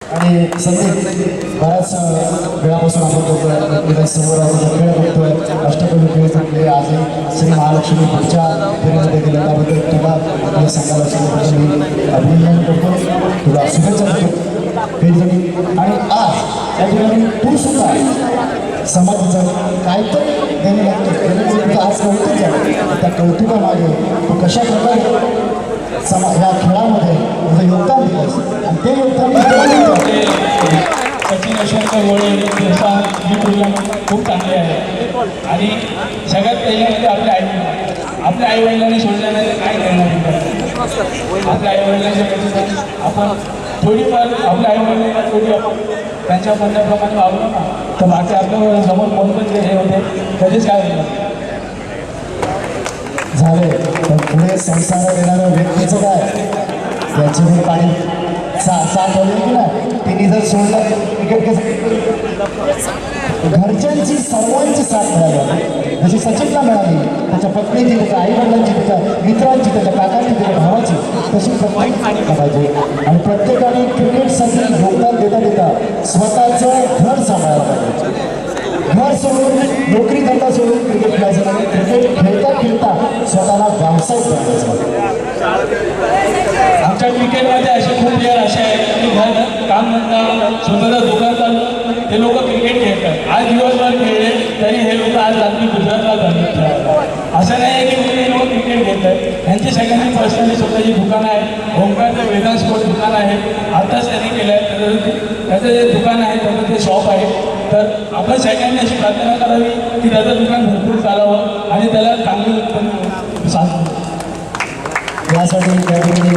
आणि संदीप बऱ्याच वेळापासून आपण बघतोय समोर खेळ बघतोय अष्टपैलू खेळ जिंकले आजही श्री महालक्ष्मी पुढच्या फेरीमध्ये गेले त्याबद्दल तुला आपल्या संघाला मी अभिनंदन करतो तुला शुभेच्छा देतो फेरीसाठी आणि आज या ठिकाणी तू सुद्धा समाजाचं काहीतरी देणे लागतो आज कौतुक झालं त्या कौतुकामागे तू कशा प्रकारे या खेळामध्ये तुझं योगदान दिलंस आणि ते योगदान सचिन यशवंत गोळे ही तुलना खूप चांगली आहे आणि सगळ्यात पहिल्यांदा आपल्या आईवडिलांनी सोडल्यानंतर काय करणार आपल्या आईवडिलांच्या आपण थोडीफार आपल्या आईवडिलांना थोडी आपण त्यांच्या म्हणण्याप्रमाणे वागलो ना तर बाकी आपल्या समोर कोणते हे होते कधीच काय होतं झाले पण पुढे संसार देणाऱ्या व्यक्तीचं काय त्याची पण पाणी साथ होईल की नाही तिने जर सोडलं क्रिकेट घरच्यांची सर्वांची साथ मिळाली जशी सचिनला मिळाली त्याच्या पत्नीची त्याच्या आईवडिलांची त्याच्या मित्रांची त्याच्या काकांची त्याच्या भावाची तशी प्रत्येक पाहिजे आणि प्रत्येकाने क्रिकेटसाठी योगदान देता देता स्वतःचं घर सांभाळायला पाहिजे घर सोडून नोकरी धंदा सोडून क्रिकेट खेळायचं नाही क्रिकेट खेळता खेळता स्वतःला व्यावसायिक बनायचं आमच्या क्रिकेटमध्ये असे खूप प्लेयर असे आहेत की घर कामधंदा स्वतःचं दुकान चालू हे लोक क्रिकेट खेळतात आज दिवसभर खेळले तरी हे लोक आज रात्री गुजरातला जातात असं नाही आहे की हे लोक क्रिकेट खेळतात त्यांची सगळ्यांनी पर्सनली स्वतःची दुकानं आहे ओंकारचं वेदांत स्पोर्ट दुकान आहे आताच त्यांनी केलं आहे त्याचं जे दुकान आहे त्याचं ते शॉप आहे तर आपण सगळ्यांनी अशी प्रार्थना करावी की त्याचं दुकान भरपूर चालावं आणि त्याला चांगली उत्पन्न साधलं यासाठी त्या ठिकाणी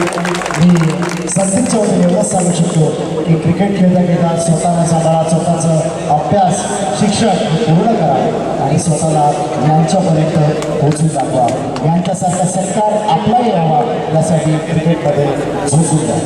मी संदीपच्या वतीने एवढंच सांगू शकतो की क्रिकेट खेळता खेळता स्वतःला सांभाळा स्वतःचं अभ्यास शिक्षण पूर्ण करा आणि स्वतःला यांच्यापर्यंत पोहोचून दाखवा यांच्यासारखा सत्कार आपलाही यावा यासाठी क्रिकेटमध्ये झोकून द्या